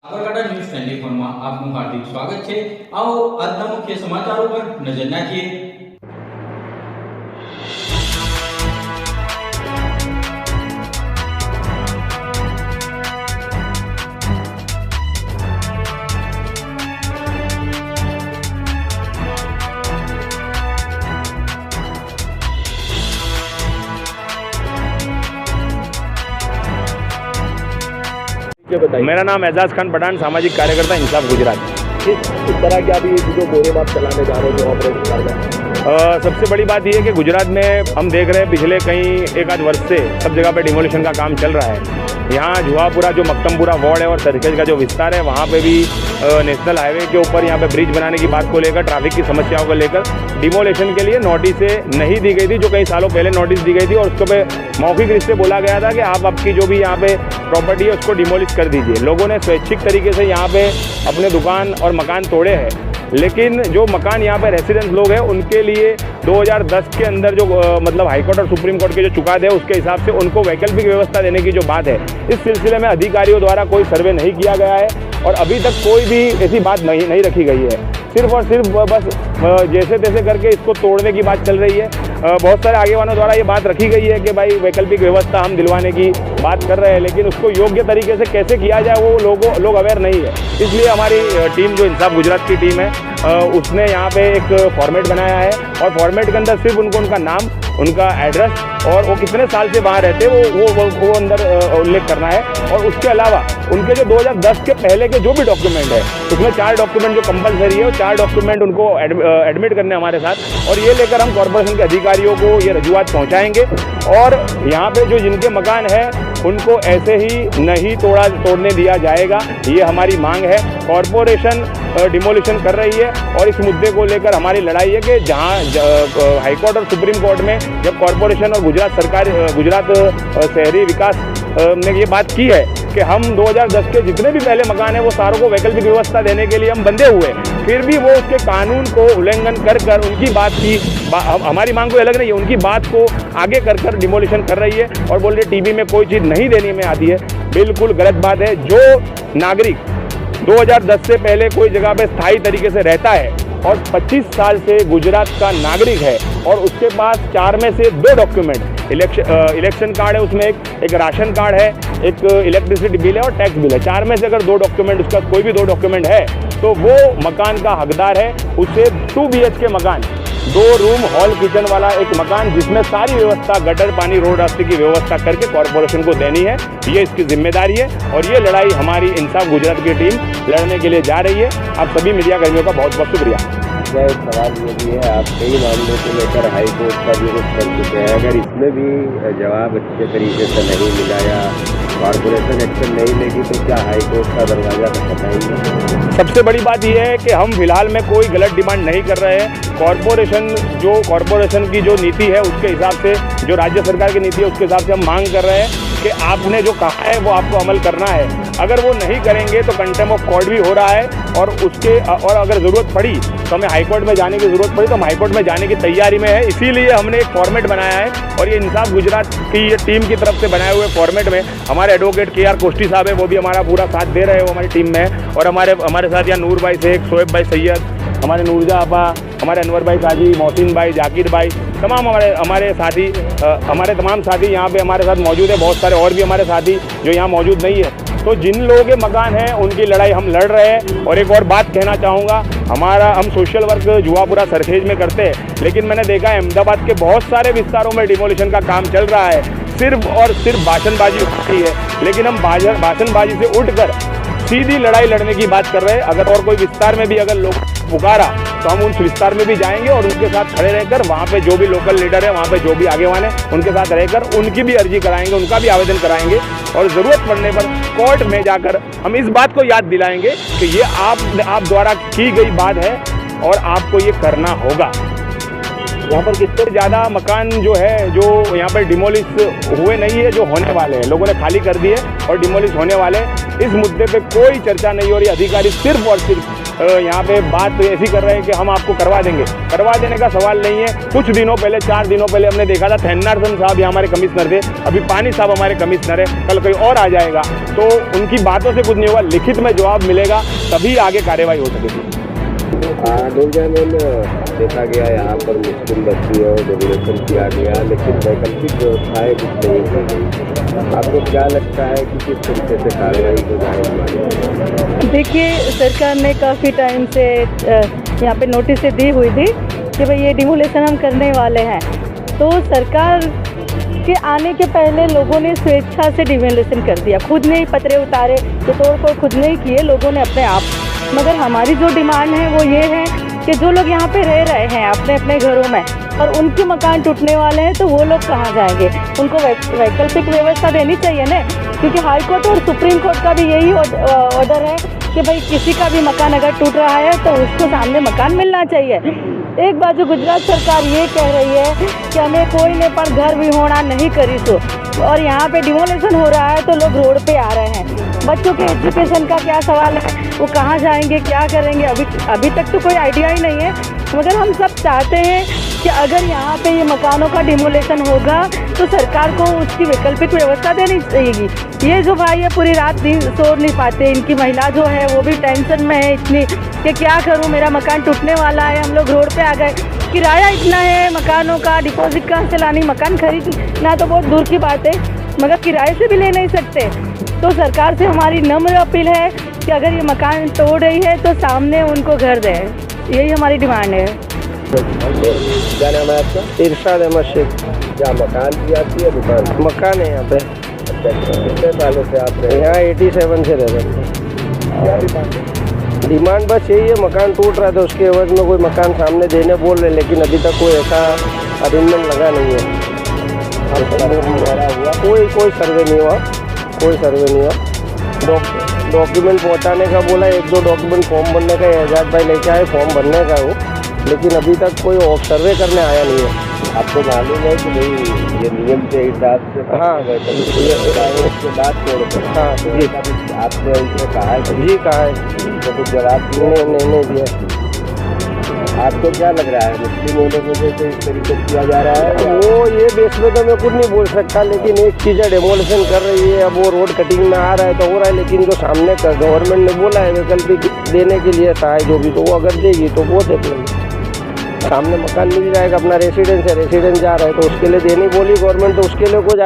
Sabarkantha news 24 માં આપનું હાર્દિક સ્વાગત છે। આવો આજના મુખ્ય સમાચારો પર નજર નાખીએ। मेरा नाम एजाज खान पठान, सामाजिक कार्यकर्ता इंसाफ गुजरात। इस तरह के अभी जो गोले माप चलाने जा रहे हो, जो ऑपरेशन कर रहे हैं, सबसे बड़ी बात यह है कि गुजरात में हम देख रहे हैं पिछले कई एक आध वर्ष से सब जगह पे डिमोलिशन का काम चल रहा है। यहाँ जुहापुरा जो मक्तमपुरा वार्ड है और सरखेज का जो विस्तार है, वहाँ पे भी नेशनल हाईवे के ऊपर यहाँ पे ब्रिज बनाने की बात को लेकर, ट्रैफिक की समस्याओं को लेकर डिमोलिशन के लिए नोटिस नहीं दी गई थी, जो कई सालों पहले नोटिस दी गई थी। और उसको पे मौखिक रूप से बोला गया था कि आप आपकी जो भी यहाँ पे प्रॉपर्टी है उसको डिमोलिश कर दीजिए। लोगों ने स्वैच्छिक तरीके से यहाँ पे अपने दुकान और मकान तोड़े हैं, लेकिन जो मकान यहाँ पे रेसिडेंस लोग हैं उनके लिए 2010 के अंदर जो मतलब हाईकोर्ट और सुप्रीम कोर्ट के जो चुकादे है उसके हिसाब से उनको वैकल्पिक व्यवस्था देने की जो बात है, इस सिलसिले में अधिकारियों द्वारा कोई सर्वे नहीं किया गया है और अभी तक कोई भी ऐसी बात नहीं रखी गई है। सिर्फ और सिर्फ बस जैसे तैसे करके इसको तोड़ने की बात चल रही है। बहुत सारे आगेवानों द्वारा ये बात रखी गई है कि भाई वैकल्पिक व्यवस्था हम दिलवाने की बात कर रहे हैं, लेकिन उसको योग्य तरीके से कैसे किया जाए वो लोग अवेयर नहीं है। इसलिए हमारी टीम जो इंसाफ गुजरात की टीम है उसने यहाँ पे एक फॉर्मेट बनाया है और फॉर्मेट के अंदर सिर्फ उनको उनका नाम, उनका एड्रेस और वो कितने साल से वहाँ रहते वो अंदर उल्लेख करना है। और उसके अलावा उनके जो 2010 के पहले के जो भी डॉक्यूमेंट है उसमें 4 डॉक्यूमेंट जो कंपलसरी है, वो 4 डॉक्यूमेंट उनको एडमिट करने हमारे साथ, और ये लेकर हम कॉर्पोरेशन के अधिकारियों को ये रजूआत पहुँचाएँगे। और यहाँ पे जो जिनके मकान है उनको ऐसे ही नहीं तोड़ने दिया जाएगा, ये हमारी मांग है। कॉर्पोरेशन डिमोलिशन कर रही है और इस मुद्दे को लेकर हमारी लड़ाई है कि जहां हाईकोर्ट और सुप्रीम कोर्ट में जब कॉर्पोरेशन और गुजरात शहरी विकास ने ये बात की है कि हम 2010 के जितने भी पहले मकान है वो सारों को वैकल्पिक व्यवस्था देने के लिए हम बंधे हुए, फिर भी वो उसके कानून को उल्लंघन कर उनकी बात की हमारी मांग को अलग नहीं है, उनकी बात को आगे कर डिमोलिशन कर रही है और बोल रही टीबी में कोई चीज़ नहीं देने में आती है। बिल्कुल गलत बात है। जो नागरिक 2010 से पहले कोई जगह पे स्थायी तरीके से रहता है और 25 साल से गुजरात का नागरिक है और उसके पास 4 में से 2 डॉक्यूमेंट, इलेक्शन कार्ड है, उसमें एक राशन कार्ड है, एक इलेक्ट्रिसिटी बिल है और टैक्स बिल है, 4 में से अगर 2 डॉक्यूमेंट, उसका कोई भी 2 डॉक्यूमेंट है तो वो मकान का हकदार है। उसे 2 BHK मकान, 2 रूम हॉल किचन वाला एक मकान जिसमें सारी व्यवस्था, गटर, पानी, रोड रास्ते की व्यवस्था करके कॉर्पोरेशन को देनी है। ये इसकी जिम्मेदारी है और ये लड़ाई हमारी इंसाफ गुजरात की टीम लड़ने के लिए जा रही है। आप सभी मीडिया कर्मियों का बहुत बहुत शुक्रिया। एक सवाल ये भी है, आप कई मामलों को लेकर हाई कोर्ट का विरोध कर चुके हैं, अगर इसमें भी जवाब अच्छे तरीके से नहीं मिला या कॉर्पोरेशन एक्शन नहीं लेगी तो क्या हाई कोर्ट का दरवाजा खटखटाएंगे? सबसे बड़ी बात यह है कि हम फिलहाल में कोई गलत डिमांड नहीं कर रहे हैं। कॉर्पोरेशन की जो नीति है उसके हिसाब से, जो राज्य सरकार की नीति है उसके हिसाब से हम मांग कर रहे हैं कि आपने जो कहा है वो आपको अमल करना है। अगर वो नहीं करेंगे तो कंटेम्प्ट ऑफ कोर्ट भी हो रहा है और अगर ज़रूरत पड़ी तो हमें हाईकोर्ट में जाने की ज़रूरत पड़ी तो हम हाईकोर्ट में जाने की तैयारी में है। इसीलिए हमने एक फॉर्मेट बनाया है और ये इंसाफ गुजरात की ये टीम की तरफ से बनाए हुए फॉर्मेट में हमारे एडवोकेट KR कोष्टी साहब है, वो भी हमारा पूरा साथ दे रहे हैं, वो हमारी टीम में है। और हमारे साथ यहाँ नूर भाई शेख, शोएब भाई सैयद, हमारे नूरजा आपा, हमारे अनवर भाई साजी, मोहसिन भाई, जाकिर भाई, तमाम हमारे साथी, हमारे तमाम साथी यहाँ पे हमारे साथ मौजूद है। बहुत सारे और भी हमारे साथी जो यहाँ मौजूद नहीं है। तो जिन लोगों के मकान हैं उनकी लड़ाई हम लड़ रहे हैं। और एक और बात कहना चाहूँगा, हम सोशल वर्क जुहापुरा सरखेज में करते हैं, लेकिन मैंने देखा है अहमदाबाद के बहुत सारे विस्तारों में डिमोलिशन का काम चल रहा है। सिर्फ और सिर्फ भाषणबाजी होती है, लेकिन हम भाषणबाजी से उठकर सीधी लड़ाई लड़ने की बात कर रहे हैं। अगर और कोई विस्तार में भी अगर लोग पुकारा तो हम उस विस्तार में भी जाएंगे और उनके साथ खड़े रहकर वहाँ पे जो भी लोकल लीडर है, वहाँ पे जो भी आगे वाले उनके साथ रहकर उनकी भी अर्जी कराएंगे, उनका भी आवेदन कराएंगे और ज़रूरत पड़ने पर कोर्ट में जाकर हम इस बात को याद दिलाएंगे कि ये आप द्वारा की गई बात है और आपको ये करना होगा। यहाँ पर कितने ज़्यादा मकान जो है जो यहाँ पर डिमोलिश हुए नहीं है, जो होने वाले हैं, लोगों ने खाली कर दिए और डिमोलिश होने वाले, इस मुद्दे पे कोई चर्चा नहीं हो रही। अधिकारी सिर्फ और सिर्फ यहाँ पे बात ऐसी कर रहे हैं कि हम आपको करवा देंगे। करवा देने का सवाल नहीं है। कुछ दिनों पहले 4 दिनों पहले हमने देखा था थेन्नारसन साहब यहाँ हमारे कमिश्नर थे, अभी पानी साहब हमारे कमिश्नर है, कल कोई और आ जाएगा, तो उनकी बातों से कुछ नहीं होगा। लिखित में जवाब मिलेगा तभी आगे कार्रवाई हो सकेगी। डोलजा में देखा गया यहाँ पर मुस्लिम बस्ती और डेवलपमेंट किया गया, लेकिन वैकल्पिक व्यवस्थाएं कुछ नहीं की गई। आपको क्या लगता है कि किस तरीके से कार्रवाई हो जाएगी? देखिए, सरकार ने काफ़ी टाइम से यहाँ पे नोटिस दी हुई थी कि भाई ये डिमोलेशन हम करने वाले हैं। तो सरकार के आने के पहले लोगों ने स्वेच्छा से डिमोलेशन कर दिया, खुद ने ही पतरे उतारे, तो तोड़ खुद ने ही किए लोगों ने अपने आप। मगर हमारी जो डिमांड है वो ये है कि जो लोग यहाँ पे रह रहे हैं अपने अपने घरों में और उनके मकान टूटने वाले हैं, तो वो लोग कहाँ जाएंगे? उनको वैकल्पिक व्यवस्था देनी चाहिए ना, क्योंकि हाई कोर्ट और सुप्रीम कोर्ट का भी यही ऑर्डर है कि भाई किसी का भी मकान अगर टूट रहा है तो उसको सामने मकान मिलना चाहिए। एक बाजू गुजरात सरकार ये कह रही है कि हमें कोई ने पर घर भी होना नहीं करी सो, और यहाँ पे डिमोलेशन हो रहा है तो लोग रोड पे आ रहे हैं। बच्चों के एजुकेशन का क्या सवाल है, वो कहाँ जाएंगे, क्या करेंगे? अभी तक तो कोई आइडिया ही नहीं है। मगर हम सब चाहते हैं कि अगर यहाँ पे ये मकानों का डिमोलेशन होगा तो सरकार को उसकी वैकल्पिक व्यवस्था देनी चाहिए। ये जो भाई है पूरी रात दिन सो नहीं पाते, इनकी महिला जो है वो भी टेंशन में है इतनी कि क्या करूँ, मेरा मकान टूटने वाला है, हम लोग रोड पे आ गए, किराया इतना है मकानों का, डिपॉजिट कहाँ से लानी, मकान खरीदना तो बहुत दूर की बात है, मगर किराए से भी ले नहीं सकते। तो सरकार से हमारी नम्र अपील है कि अगर ये मकान तोड़ रही है तो सामने उनको घर दें, यही हमारी डिमांड है। क्या नाम है आपका? इरशाद अहमद शेख। क्या मकान की आपकी है दुकान? मकान है यहाँ पे। कितने सालों से आप रहे हैं? यहाँ 87 से रह रहे हैं। क्या डिमांड है? डिमांड बस यही है, मकान टूट रहा था उसके एवज में कोई मकान सामने देने बोल रहे, लेकिन अभी तक कोई ऐसा अरेंजमेंट लगा नहीं है। कोई सर्वे नहीं हुआ, कोई सर्वे नहीं हुआ। डॉक्यूमेंट पहुँचाने का बोला, 1-2 डॉक्यूमेंट फॉर्म भरने का एजाज भाई लेके आए फॉर्म भरने का वो, लेकिन अभी तक कोई सर्वे करने आया नहीं है। आपको मालूम है कि भाई ये नियम के हिसाब से? हाँ, उसके बाद छोड़। हाँ जी, आपने उनसे कहा है? जी कहा है, तो कुछ जवाब नहीं दिया। आपको क्या लग रहा है, मुस्लिम होने की वजह से इस तरीके से किया जा रहा है? वो ये बेस में तो मैं कुछ नहीं बोल सकता, लेकिन एक चीज़ है, डेमोलेशन कर रही है, अब वो रोड कटिंग में आ रहा है तो हो रहा है, लेकिन जो सामने का गवर्नमेंट ने बोला है वैकल्पिक देने के लिए सहाय जो भी, तो वो अगर देगी तो वो देख लेंगे। सामने मकान मिल जाएगा, अपना रेसिडेंस है, रेसिडेंस जा रहा है तो उसके लिए देनी बोली गवर्नमेंट, तो उसके लिए कुछ